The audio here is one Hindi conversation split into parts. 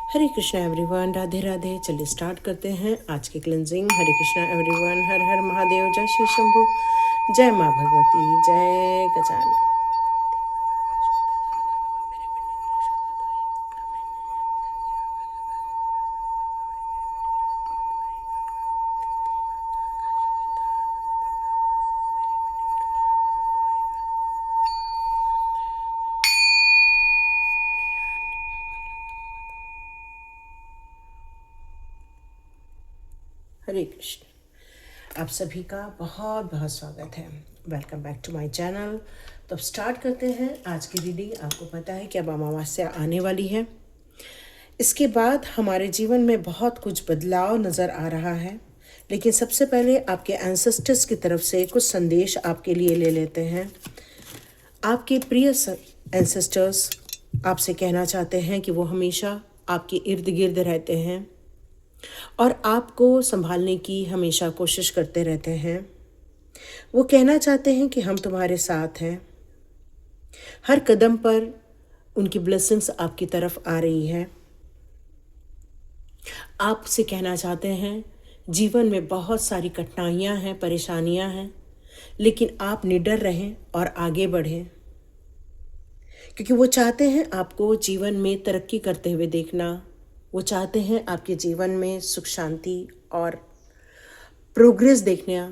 हरे कृष्णा एवरीवन, राधे राधे। चलिए स्टार्ट करते हैं आज की क्लेंजिंग। हरे कृष्णा एवरीवन, हर हर महादेव, जय श्री शंभू, जय माँ भगवती, जय गजानन। हरे कृष्ण। आप सभी का बहुत बहुत स्वागत है। Welcome back to my channel. तो अब स्टार्ट करते हैं आज की रीडिंग। आपको पता है कि अब अमावस्या आने वाली है। इसके बाद हमारे जीवन में बहुत कुछ बदलाव नज़र आ रहा है, लेकिन सबसे पहले आपके एंसेस्टर्स की तरफ से कुछ संदेश आपके लिए ले लेते हैं। आपके प्रिय एंसेस्टर्स आपसे कहना चाहते हैं कि वो हमेशा आपके इर्द गिर्द रहते हैं और आपको संभालने की हमेशा कोशिश करते रहते हैं। वो कहना चाहते हैं कि हम तुम्हारे साथ हैं। हर कदम पर उनकी ब्लेसिंग्स आपकी तरफ आ रही है। आपसे कहना चाहते हैं जीवन में बहुत सारी कठिनाइयां हैं, परेशानियां हैं, लेकिन आप निडर रहें और आगे बढ़ें, क्योंकि वो चाहते हैं आपको जीवन में तरक्की करते हुए देखना। वो चाहते हैं आपके जीवन में सुख शांति और प्रोग्रेस देखना।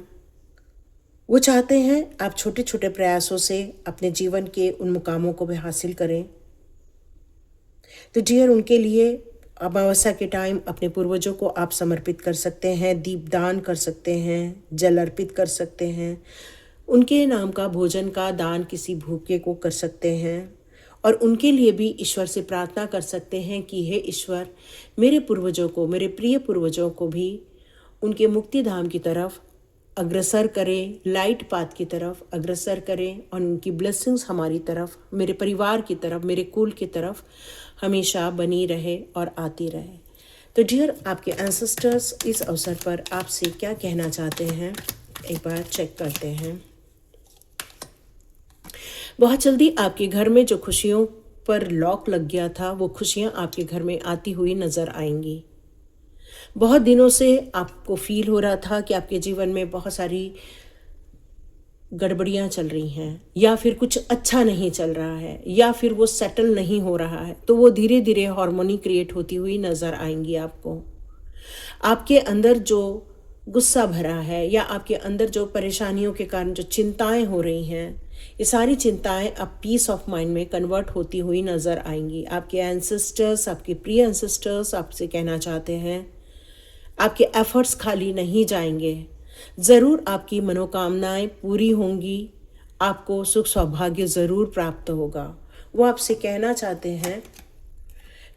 वो चाहते हैं आप छोटे छोटे प्रयासों से अपने जीवन के उन मुकामों को भी हासिल करें। तो डियर, उनके लिए अमावस्या के टाइम अपने पूर्वजों को आप समर्पित कर सकते हैं, दीपदान कर सकते हैं, जल अर्पित कर सकते हैं, उनके नाम का भोजन का दान किसी भूखे को कर सकते हैं और उनके लिए भी ईश्वर से प्रार्थना कर सकते हैं कि हे ईश्वर, मेरे पूर्वजों को, मेरे प्रिय पूर्वजों को भी उनके मुक्ति धाम की तरफ अग्रसर करें, लाइट पाथ की तरफ अग्रसर करें और उनकी ब्लेसिंग्स हमारी तरफ, मेरे परिवार की तरफ, मेरे कुल की तरफ हमेशा बनी रहे और आती रहे। तो डियर, आपके एंसेस्टर्स इस अवसर पर आपसे क्या कहना चाहते हैं, एक बार चेक करते हैं। बहुत जल्दी आपके घर में जो खुशियों पर लॉक लग गया था, वो खुशियां आपके घर में आती हुई नजर आएंगी। बहुत दिनों से आपको फील हो रहा था कि आपके जीवन में बहुत सारी गड़बड़ियां चल रही हैं, या फिर कुछ अच्छा नहीं चल रहा है, या फिर वो सेटल नहीं हो रहा है, तो वो धीरे धीरे हार्मोनी क्रिएट होती हुई नजर आएंगी आपको। आपके अंदर जो गुस्सा भरा है या आपके अंदर जो परेशानियों के कारण जो चिंताएं हो रही हैं, ये सारी चिंताएं अब पीस ऑफ माइंड में कन्वर्ट होती हुई नजर आएंगी। आपके एंसेस्टर्स, आपके प्रिय एंसेस्टर्स आपसे कहना चाहते हैं आपके एफर्ट्स खाली नहीं जाएंगे, ज़रूर आपकी मनोकामनाएं पूरी होंगी, आपको सुख सौभाग्य ज़रूर प्राप्त होगा। वो आपसे कहना चाहते हैं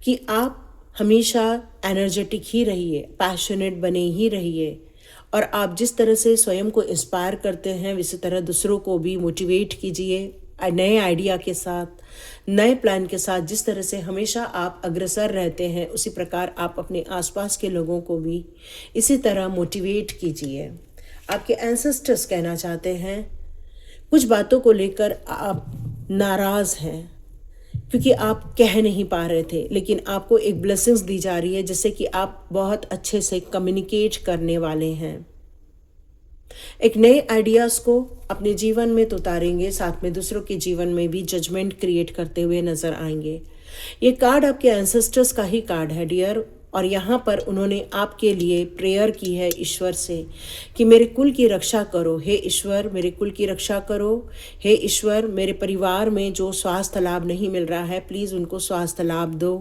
कि आप हमेशा एनर्जेटिक ही रहिए, पैशनेट बने ही रहिए, और आप जिस तरह से स्वयं को इंस्पायर करते हैं इसी तरह दूसरों को भी मोटिवेट कीजिए नए आइडिया के साथ, नए प्लान के साथ। जिस तरह से हमेशा आप अग्रसर रहते हैं, उसी प्रकार आप अपने आसपास के लोगों को भी इसी तरह मोटिवेट कीजिए। आपके एंसेस्टर्स कहना चाहते हैं कुछ बातों को लेकर आप नाराज़ हैं क्योंकि आप कह नहीं पा रहे थे, लेकिन आपको एक ब्लेसिंग्स दी जा रही है जिससे कि आप बहुत अच्छे से कम्युनिकेट करने वाले हैं। एक नए आइडियाज़ को अपने जीवन में तो उतारेंगे, साथ में दूसरों के जीवन में भी जजमेंट क्रिएट करते हुए नजर आएंगे। ये कार्ड आपके एंसेस्टर्स का ही कार्ड है डियर, और यहाँ पर उन्होंने आपके लिए प्रेयर की है ईश्वर से कि मेरे कुल की रक्षा करो, हे ईश्वर मेरे कुल की रक्षा करो, हे ईश्वर मेरे परिवार में जो स्वास्थ्य लाभ नहीं मिल रहा है, प्लीज़ उनको स्वास्थ्य लाभ दो।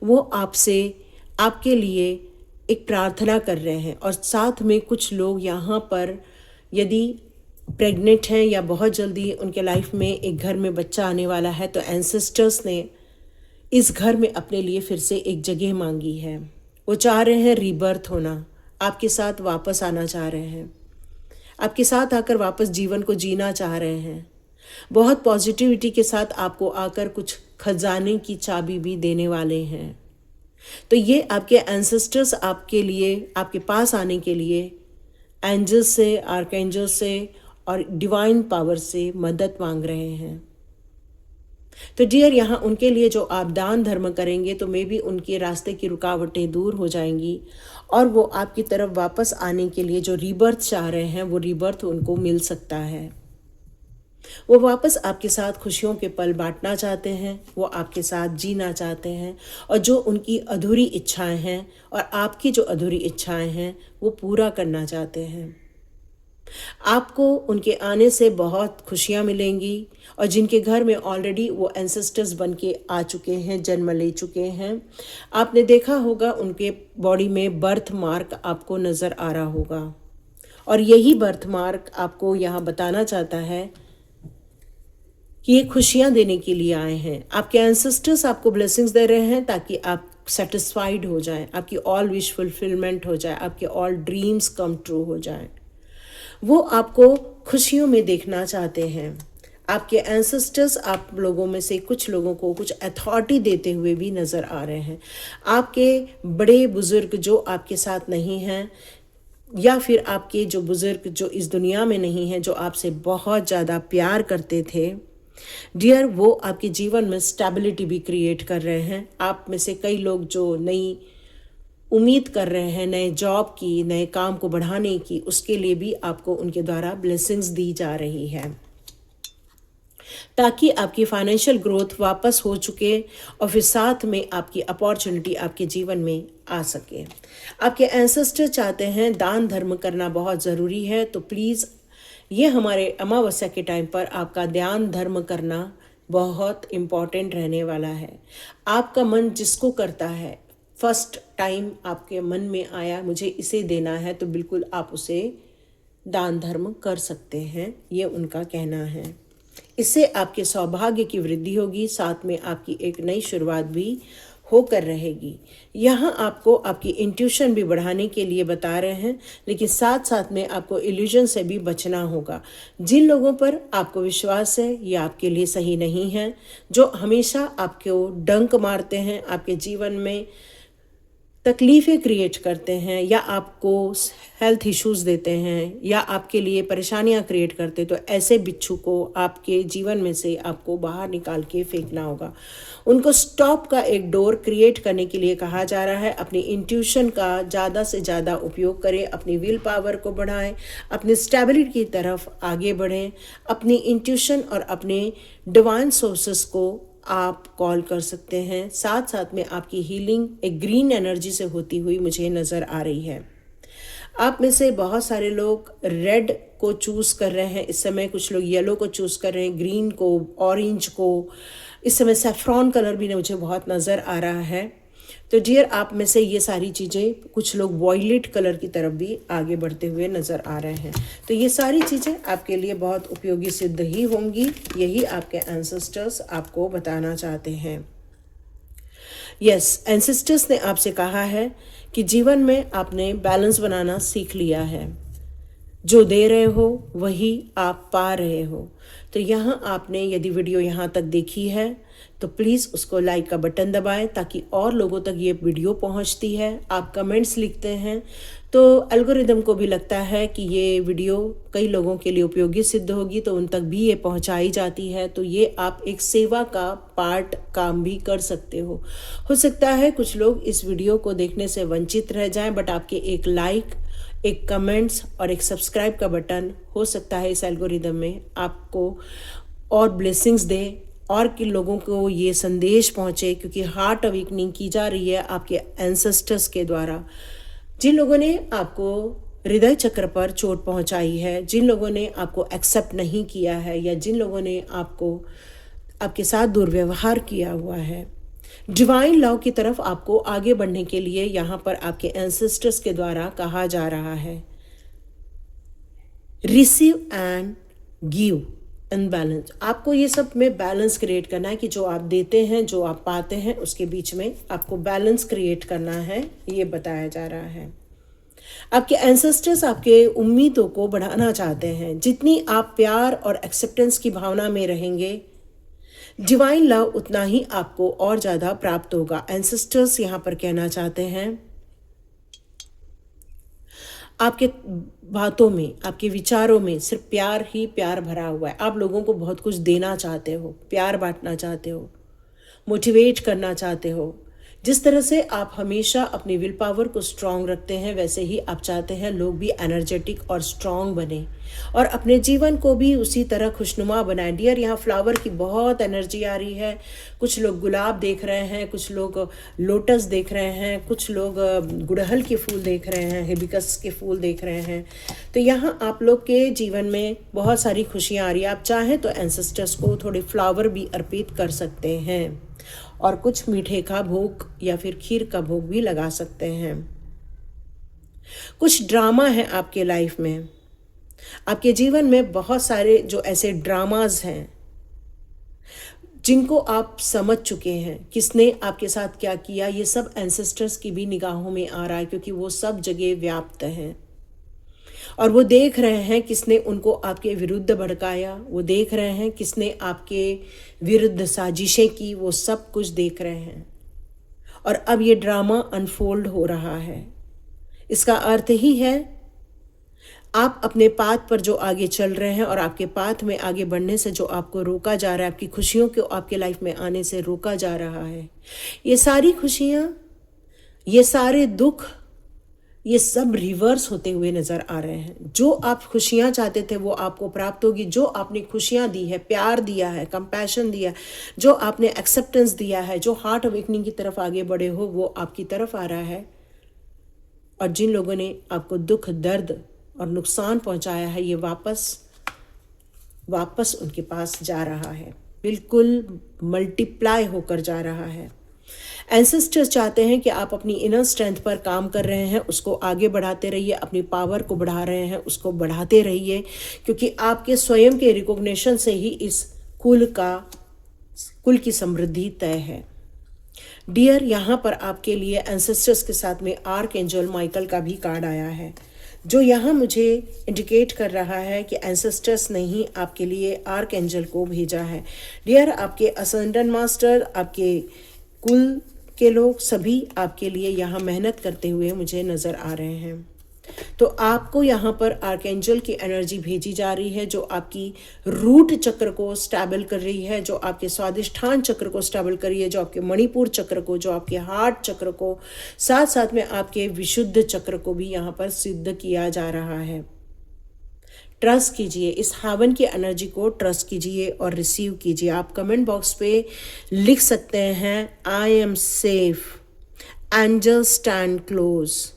वो आपसे आपके लिए एक प्रार्थना कर रहे हैं, और साथ में कुछ लोग यहाँ पर यदि प्रेग्नेंट हैं या बहुत जल्दी उनके लाइफ में एक घर में बच्चा आने वाला है, तो एंसेस्टर्स ने इस घर में अपने लिए फिर से एक जगह मांगी है। वो चाह रहे हैं रीबर्थ होना, आपके साथ वापस आना चाह रहे हैं, आपके साथ आकर वापस जीवन को जीना चाह रहे हैं। बहुत पॉजिटिविटी के साथ आपको आकर कुछ खजाने की चाबी भी देने वाले हैं। तो ये आपके एंसेस्टर्स आपके लिए, आपके पास आने के लिए एंजल्स से, आर्कएंजल्स से और डिवाइन पावर से मदद मांग रहे हैं। तो डियर, यहाँ उनके लिए जो आप दान धर्म करेंगे तो मे बी उनके रास्ते की रुकावटें दूर हो जाएंगी और वो आपकी तरफ वापस आने के लिए जो रीबर्थ चाह रहे हैं वो रीबर्थ उनको मिल सकता है। वो वापस आपके साथ खुशियों के पल बांटना चाहते हैं, वो आपके साथ जीना चाहते हैं और जो उनकी अधूरी इच्छाएं हैं और आपकी जो अधूरी इच्छाएं हैं वो पूरा करना चाहते हैं। आपको उनके आने से बहुत खुशियां मिलेंगी और जिनके घर में ऑलरेडी वो एंसेस्टर्स बन के आ चुके हैं, जन्म ले चुके हैं, आपने देखा होगा उनके बॉडी में बर्थ मार्क आपको नज़र आ रहा होगा और यही बर्थ मार्क आपको यहाँ बताना चाहता है कि ये खुशियाँ देने के लिए आए हैं। आपके एंसेस्टर्स आपको ब्लेसिंग्स दे रहे हैं ताकि आप सेटिस्फाइड हो जाएं, आपकी ऑल विश फुलफिलमेंट हो जाए, आपके ऑल ड्रीम्स कम ट्रू हो जाएं। वो आपको खुशियों में देखना चाहते हैं। आपके एंसेस्टर्स आप लोगों में से कुछ लोगों को कुछ अथॉरिटी देते हुए भी नज़र आ रहे हैं। आपके बड़े बुज़ुर्ग जो आपके साथ नहीं हैं या फिर आपके जो बुज़ुर्ग जो इस दुनिया में नहीं हैं, जो आपसे बहुत ज़्यादा प्यार करते थे डियर, वो आपके जीवन में स्टेबिलिटी भी क्रिएट कर रहे हैं। आप में से कई लोग जो नई उम्मीद कर रहे हैं नए जॉब की, नए काम को बढ़ाने की, उसके लिए भी आपको उनके द्वारा ब्लेसिंग्स दी जा रही है ताकि आपकी फाइनेंशियल ग्रोथ वापस हो चुके और फिर साथ में आपकी अपॉर्चुनिटी आपके जीवन में आ सके। आपके एंसेस्टर चाहते हैं दान धर्म करना बहुत ज़रूरी है, तो प्लीज़ ये हमारे अमावस्या के टाइम पर आपका दान धर्म करना बहुत इम्पॉर्टेंट रहने वाला है। आपका मन जिसको करता है, फर्स्ट टाइम आपके मन में आया मुझे इसे देना है, तो बिल्कुल आप उसे दान धर्म कर सकते हैं, ये उनका कहना है। इससे आपके सौभाग्य की वृद्धि होगी, साथ में आपकी एक नई शुरुआत भी होकर रहेगी। यहाँ आपको आपकी इंट्यूशन भी बढ़ाने के लिए बता रहे हैं, लेकिन साथ साथ में आपको इल्यूजन से भी बचना होगा। जिन लोगों पर आपको विश्वास है ये आपके लिए सही नहीं है, जो हमेशा आपको डंक मारते हैं, आपके जीवन में तकलीफ़ें क्रिएट करते हैं या आपको हेल्थ इश्यूज़ देते हैं या आपके लिए परेशानियां क्रिएट करते, तो ऐसे बिच्छू को आपके जीवन में से आपको बाहर निकाल के फेंकना होगा। उनको स्टॉप का एक डोर क्रिएट करने के लिए कहा जा रहा है। अपनी इंट्यूशन का ज़्यादा से ज़्यादा उपयोग करें, अपनी विल पावर को बढ़ाएं, अपनी स्टेबिलिटी की तरफ आगे बढ़ें। अपनी इंट्यूशन और अपने डिवाइन सोर्सेस को आप कॉल कर सकते हैं। साथ साथ में आपकी हीलिंग एक ग्रीन एनर्जी से होती हुई मुझे नज़र आ रही है। आप में से बहुत सारे लोग रेड को चूज़ कर रहे हैं इस समय, कुछ लोग येलो को चूज़ कर रहे हैं, ग्रीन को, ऑरेंज को, इस समय सैफ्रॉन कलर भी मुझे बहुत नज़र आ रहा है। तो डियर, आप में से ये सारी चीज़ें, कुछ लोग वॉयलेट कलर की तरफ भी आगे बढ़ते हुए नज़र आ रहे हैं। तो ये सारी चीज़ें आपके लिए बहुत उपयोगी सिद्ध ही होंगी, यही आपके एंसेस्टर्स आपको बताना चाहते हैं। यस, एंसेस्टर्स ने आपसे कहा है कि जीवन में आपने बैलेंस बनाना सीख लिया है। जो दे रहे हो वही आप पा रहे हो। तो यहाँ आपने यदि वीडियो यहाँ तक देखी है तो प्लीज़ उसको लाइक का बटन दबाएं ताकि और लोगों तक ये वीडियो पहुँचती है। आप कमेंट्स लिखते हैं तो एल्गोरिदम को भी लगता है कि ये वीडियो कई लोगों के लिए उपयोगी सिद्ध होगी, तो उन तक भी ये पहुँचाई जाती है। तो ये आप एक सेवा का पार्ट काम भी कर सकते हो सकता है कुछ लोग इस वीडियो को देखने से वंचित रह जाएं, बट आपके एक लाइक, एक कमेंट्स और एक सब्सक्राइब का बटन हो सकता है इस एल्गोरिदम में आपको और ब्लेसिंग्स दे और कि लोगों को ये संदेश पहुँचे, क्योंकि हार्ट अवेकनिंग की जा रही है आपके एंसेस्टर्स के द्वारा। जिन लोगों ने आपको हृदय चक्र पर चोट पहुँचाई है, जिन लोगों ने आपको एक्सेप्ट नहीं किया है या जिन लोगों ने आपके साथ दुर्व्यवहार किया हुआ है, डिवाइन लव की तरफ आपको आगे बढ़ने के लिए यहाँ पर आपके एंसेस्टर्स के द्वारा कहा जा रहा है, receive and give in balance. आपको ये सब में बैलेंस क्रिएट करना है कि जो आप देते हैं, जो आप पाते हैं, उसके बीच में आपको बैलेंस क्रिएट करना है, ये बताया जा रहा है। आपके एंसेस्टर्स आपके उम्मीदों को बढ़ाना चाहते हैं। जितनी आप प्यार और एक्सेप्टेंस की भावना में रहेंगे, डिवाइन लव उतना ही आपको और ज़्यादा प्राप्त होगा। एंसेस्टर्स यहाँ पर कहना चाहते हैं आपके बातों में, आपके विचारों में सिर्फ प्यार ही प्यार भरा हुआ है। आप लोगों को बहुत कुछ देना चाहते हो, प्यार बांटना चाहते हो, मोटिवेट करना चाहते हो। जिस तरह से आप हमेशा अपनी विल पावर को स्ट्रांग रखते हैं, वैसे ही आप चाहते हैं लोग भी एनर्जेटिक और स्ट्रांग बने और अपने जीवन को भी उसी तरह खुशनुमा बनाएं। डियर, यहाँ फ्लावर की बहुत एनर्जी आ रही है। कुछ लोग गुलाब देख रहे हैं, कुछ लोग लोटस देख रहे हैं, कुछ लोग गुड़हल के फूल देख रहे हैं, हिबिस्कस के फूल देख रहे हैं। तो यहाँ आप लोग के जीवन में बहुत सारी खुशियाँ आ रही है। आप चाहें तो एंसेस्टर्स को थोड़े फ्लावर भी अर्पित कर सकते हैं और कुछ मीठे का भोग या फिर खीर का भोग भी लगा सकते हैं। कुछ ड्रामा है आपके लाइफ में, आपके जीवन में बहुत सारे जो ऐसे ड्रामाज हैं जिनको आप समझ चुके हैं, किसने आपके साथ क्या किया, ये सब एंसेस्टर्स की भी निगाहों में आ रहा है, क्योंकि वो सब जगह व्याप्त हैं और वो देख रहे हैं किसने उनको आपके विरुद्ध भड़काया, वो देख रहे हैं किसने आपके विरुद्ध साजिशें की, वो सब कुछ देख रहे हैं। और अब ये ड्रामा अनफोल्ड हो रहा है। इसका अर्थ ही है आप अपने पाथ पर जो आगे चल रहे हैं और आपके पाथ में आगे बढ़ने से जो आपको रोका जा रहा है, आपकी खुशियों को आपके लाइफ में आने से रोका जा रहा है, ये सारी खुशियाँ, ये सारे दुख, ये सब रिवर्स होते हुए नज़र आ रहे हैं। जो आप खुशियाँ चाहते थे वो आपको प्राप्त होगी। जो आपने खुशियाँ दी है, प्यार दिया है, कंपैशन दिया, जो आपने एक्सेप्टेंस दिया है, जो हार्ट अवेकनिंग की तरफ आगे बढ़े हो, वो आपकी तरफ आ रहा है। और जिन लोगों ने आपको दुख, दर्द और नुकसान पहुंचाया है, ये वापस उनके पास जा रहा है, बिल्कुल मल्टीप्लाई होकर जा रहा है। एंसेस्टर्स चाहते हैं कि आप अपनी इनर स्ट्रेंथ पर काम कर रहे हैं, उसको आगे बढ़ाते रहिए, अपनी पावर को बढ़ा रहे हैं, उसको बढ़ाते रहिए, क्योंकि आपके स्वयं के रिकॉग्निशन से ही इस कुल की समृद्धि तय है। डियर, यहाँ पर आपके लिए एंसेस्टर्स के साथ में आर्क एंजल माइकल का भी कार्ड आया है, जो यहाँ मुझे इंडिकेट कर रहा है कि एंसेस्टर्स ने ही आपके लिए आर्क एंजल को भेजा है। डियर, आपके असेंडेंट मास्टर, आपके कुल के लोग सभी आपके लिए यहाँ मेहनत करते हुए मुझे नज़र आ रहे हैं। तो आपको यहाँ पर आर्कएंजल की एनर्जी भेजी जा रही है, जो आपकी रूट चक्र को स्टेबल कर रही है, जो आपके स्वादिष्ठान चक्र को स्टेबल कर रही है, जो आपके मणिपुर चक्र को, जो आपके हार्ट चक्र को, साथ साथ में आपके विशुद्ध चक्र को भी यहाँ पर सिद्ध किया जा रहा है। ट्रस्ट कीजिए, इस हावन की एनर्जी को ट्रस्ट कीजिए और रिसीव कीजिए। आप कमेंट बॉक्स पे लिख सकते हैं, I am safe, angel stand close,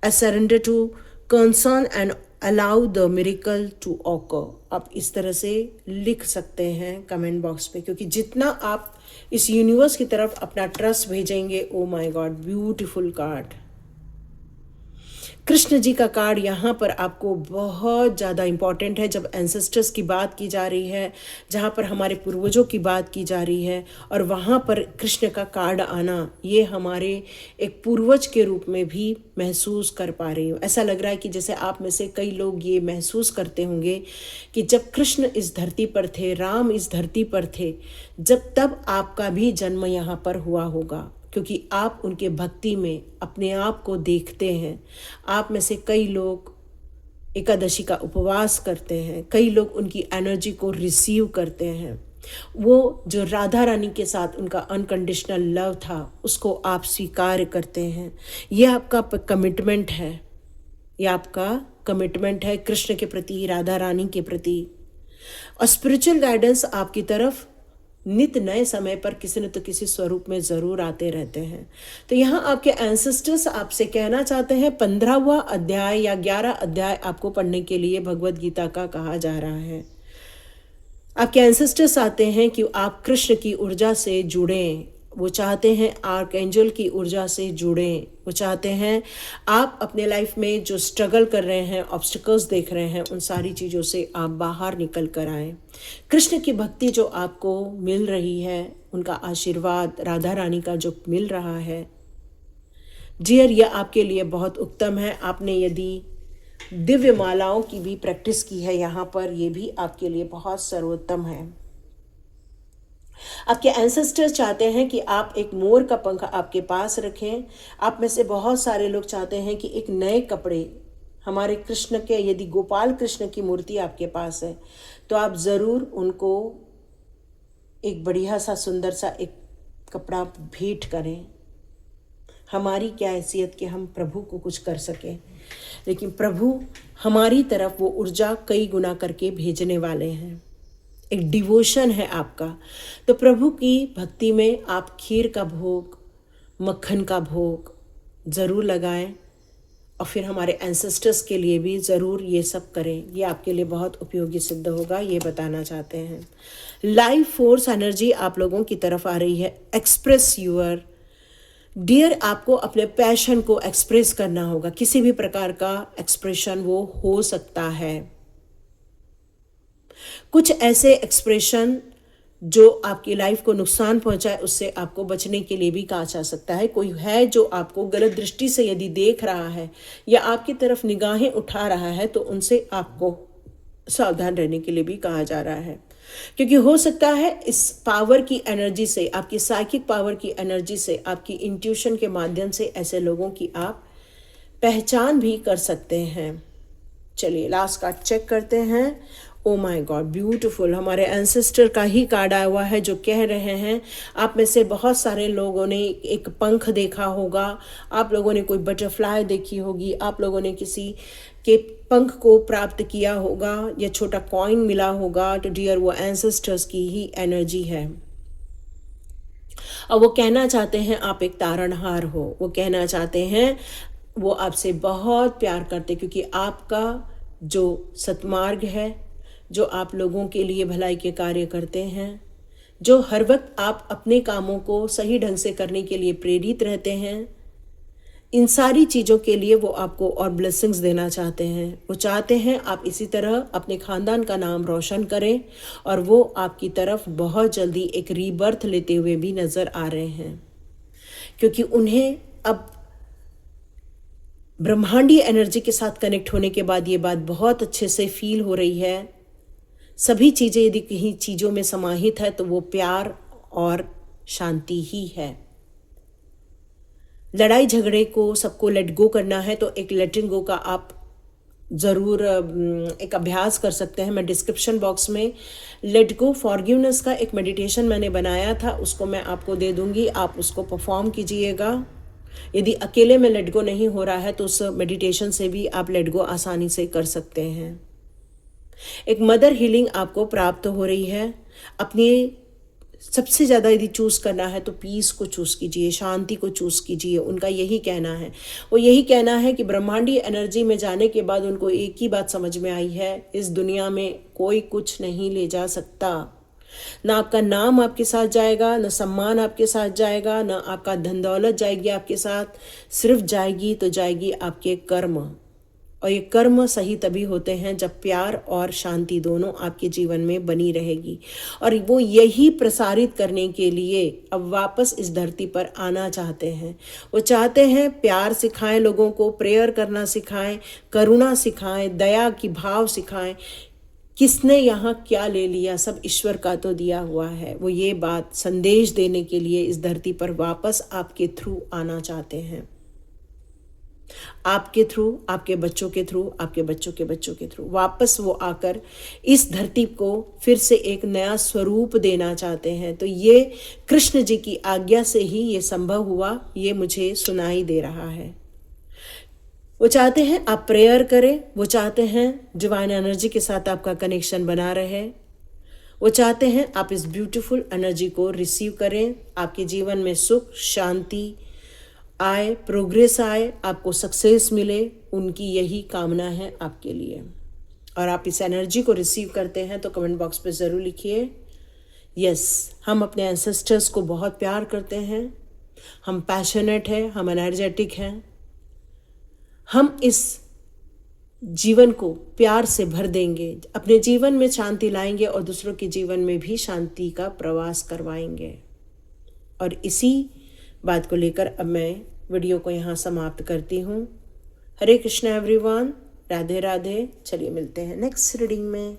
I surrender to concern and allow the miracle to occur. आप इस तरह से लिख सकते हैं कमेंट बॉक्स पे, क्योंकि जितना आप इस यूनिवर्स की तरफ अपना ट्रस्ट भेजेंगे, oh my god, beautiful card. Krishna ji का कार्ड यहाँ पर आपको बहुत ज़्यादा इम्पॉर्टेंट है। जब एंसेस्टर्स की बात की जा रही है, जहाँ पर हमारे पूर्वजों की बात की जा रही है, और वहाँ पर कृष्ण का कार्ड आना, ये हमारे एक पूर्वज के रूप में भी महसूस कर पा रही हूँ। ऐसा लग रहा है कि जैसे आप में से कई लोग ये महसूस करते होंगे कि जब कृष्ण इस धरती पर थे, राम इस धरती पर थे, तब आपका भी जन्म यहाँ पर हुआ होगा, क्योंकि आप उनके भक्ति में अपने आप को देखते हैं। आप में से कई लोग एकादशी का उपवास करते हैं, कई लोग उनकी एनर्जी को रिसीव करते हैं। वो जो राधा रानी के साथ उनका अनकंडीशनल लव था, उसको आप स्वीकार करते हैं। ये आपका कमिटमेंट है, ये आपका कमिटमेंट है कृष्ण के प्रति, राधा रानी के प्रति। और स्पिरिचुअल गाइडेंस आपकी तरफ नित नए समय पर किसी न तो किसी स्वरूप में ज़रूर आते रहते हैं। तो यहाँ आपके एंसेस्टर्स आपसे कहना चाहते हैं, 15वां अध्याय या 11 अध्याय आपको पढ़ने के लिए भगवद गीता का कहा जा रहा है। आपके एंसेस्टर्स आते हैं कि आप कृष्ण की ऊर्जा से जुड़ें, वो चाहते हैं आर्कएंजल की ऊर्जा से जुड़ें, वो चाहते हैं आप अपने लाइफ में जो स्ट्रगल कर रहे हैं, ऑब्स्टिकल्स देख रहे हैं, उन सारी चीज़ों से आप बाहर निकल कर आएँ। कृष्ण की भक्ति जो आपको मिल रही है, उनका आशीर्वाद, राधा रानी का जो मिल रहा है, डियर, यह आपके लिए बहुत उत्तम है। आपने यदि दिव्य मालाओं की भी प्रैक्टिस की है यहाँ पर, ये भी आपके लिए बहुत सर्वोत्तम है। आपके एंसेस्टर्स चाहते हैं कि आप एक मोर का पंख आपके पास रखें। आप में से बहुत सारे लोग चाहते हैं कि एक नए कपड़े, हमारे कृष्ण के, यदि गोपाल कृष्ण की मूर्ति आपके पास है तो आप ज़रूर उनको एक बढ़िया सा सुंदर सा एक कपड़ा भेंट करें। हमारी क्या हैसियत कि हम प्रभु को कुछ कर सकें, लेकिन प्रभु हमारी तरफ वो ऊर्जा कई गुना करके भेजने वाले हैं। एक डिवोशन है आपका, तो प्रभु की भक्ति में आप खीर का भोग, मक्खन का भोग ज़रूर लगाएं और फिर हमारे एंसेस्टर्स के लिए भी ज़रूर ये सब करें। ये आपके लिए बहुत उपयोगी सिद्ध होगा, ये बताना चाहते हैं। लाइफ फोर्स एनर्जी आप लोगों की तरफ आ रही है। एक्सप्रेस यूअर डियर, आपको अपने पैशन को एक्सप्रेस करना होगा। किसी भी प्रकार का एक्सप्रेशन वो हो सकता है। कुछ ऐसे एक्सप्रेशन जो आपकी लाइफ को नुकसान पहुंचाए, उससे आपको बचने के लिए भी कहा जा सकता है। कोई है जो आपको गलत दृष्टि से यदि देख रहा है या आपकी तरफ निगाहें उठा रहा है, तो उनसे आपको सावधान रहने के लिए भी कहा जा रहा है। क्योंकि हो सकता है इस पावर की एनर्जी से, आपकी साइकिक पावर की एनर्जी से, आपकी इंट्यूशन के माध्यम से ऐसे लोगों की आप पहचान भी कर सकते हैं। चलिए लास्ट कार्ड चेक करते हैं। ओ माय गॉड, ब्यूटीफुल, हमारे एंसेस्टर का ही कार्ड आया हुआ है जो कह रहे हैं आप में से बहुत सारे लोगों ने एक पंख देखा होगा, आप लोगों ने कोई बटरफ्लाई देखी होगी, आप लोगों ने किसी के पंख को प्राप्त किया होगा या छोटा कॉइन मिला होगा। तो डियर, वो एंसेस्टर्स की ही एनर्जी है और वो कहना चाहते हैं आप एक तारणहार हो। वो कहना चाहते हैं वो आपसे बहुत प्यार करते, क्योंकि आपका जो सतमार्ग है, जो आप लोगों के लिए भलाई के कार्य करते हैं, जो हर वक्त आप अपने कामों को सही ढंग से करने के लिए प्रेरित रहते हैं, इन सारी चीज़ों के लिए वो आपको और ब्लेसिंग्स देना चाहते हैं। वो चाहते हैं आप इसी तरह अपने ख़ानदान का नाम रोशन करें और वो आपकी तरफ बहुत जल्दी एक रीबर्थ लेते हुए भी नज़र आ रहे हैं, क्योंकि उन्हें अब ब्रह्मांडीय एनर्जी के साथ कनेक्ट होने के बाद ये बात बहुत अच्छे से फील हो रही है। सभी चीज़ें यदि कहीं चीज़ों में समाहित है तो वो प्यार और शांति ही है। लड़ाई झगड़े को सबको लेट गो करना है तो एक लेटिंग गो का आप ज़रूर एक अभ्यास कर सकते हैं। मैं डिस्क्रिप्शन बॉक्स में लेट गो फॉरगिवनेस का एक मेडिटेशन मैंने बनाया था, उसको मैं आपको दे दूंगी, आप उसको परफॉर्म कीजिएगा। यदि अकेले में लेट गो नहीं हो रहा है तो उस मेडिटेशन से भी आप लेट गो आसानी से कर सकते हैं। एक मदर हीलिंग आपको प्राप्त हो रही है। अपनी सबसे ज़्यादा यदि चूज़ करना है तो पीस को चूज़ कीजिए, शांति को चूज़ कीजिए। उनका यही कहना है, वो यही कहना है कि ब्रह्मांडीय एनर्जी में जाने के बाद उनको एक ही बात समझ में आई है, इस दुनिया में कोई कुछ नहीं ले जा सकता। ना आपका नाम आपके साथ जाएगा, ना सम्मान आपके साथ जाएगा, ना आपका धन दौलत जाएगी आपके साथ। सिर्फ जाएगी तो जाएगी आपके कर्म, और ये कर्म सही तभी होते हैं जब प्यार और शांति दोनों आपके जीवन में बनी रहेगी। और वो यही प्रसारित करने के लिए अब वापस इस धरती पर आना चाहते हैं। वो चाहते हैं प्यार सिखाएं लोगों को, प्रेयर करना सिखाएं, करुणा सिखाएं, दया की भाव सिखाएं। किसने यहाँ क्या ले लिया, सब ईश्वर का तो दिया हुआ है। वो ये बात संदेश देने के लिए इस धरती पर वापस आपके थ्रू आना चाहते हैं, आपके थ्रू, आपके बच्चों के थ्रू, आपके बच्चों के बच्चों के थ्रू वापस वो आकर इस धरती को फिर से एक नया स्वरूप देना चाहते हैं। तो ये कृष्ण जी की आज्ञा से ही ये संभव हुआ, ये मुझे सुनाई दे रहा है। वो चाहते हैं आप प्रेयर करें, वो चाहते हैं डिवाइन एनर्जी के साथ आपका कनेक्शन बना रहे, वो चाहते हैं आप इस ब्यूटीफुल एनर्जी को रिसीव करें, आपके जीवन में सुख शांति आए, प्रोग्रेस आए, आपको सक्सेस मिले। उनकी यही कामना है आपके लिए। और आप इस एनर्जी को रिसीव करते हैं तो कमेंट बॉक्स पे ज़रूर लिखिए यस, हम अपने एंसेस्टर्स को बहुत प्यार करते हैं, हम पैशनेट हैं, हम एनर्जेटिक हैं, हम इस जीवन को प्यार से भर देंगे, अपने जीवन में शांति लाएंगे और दूसरों के जीवन में भी शांति का प्रवास करवाएंगे। और इसी बात को लेकर अब मैं वीडियो को यहाँ समाप्त करती हूँ। हरे कृष्णा एवरीवन, राधे राधे। चलिए मिलते हैं नेक्स्ट रीडिंग में।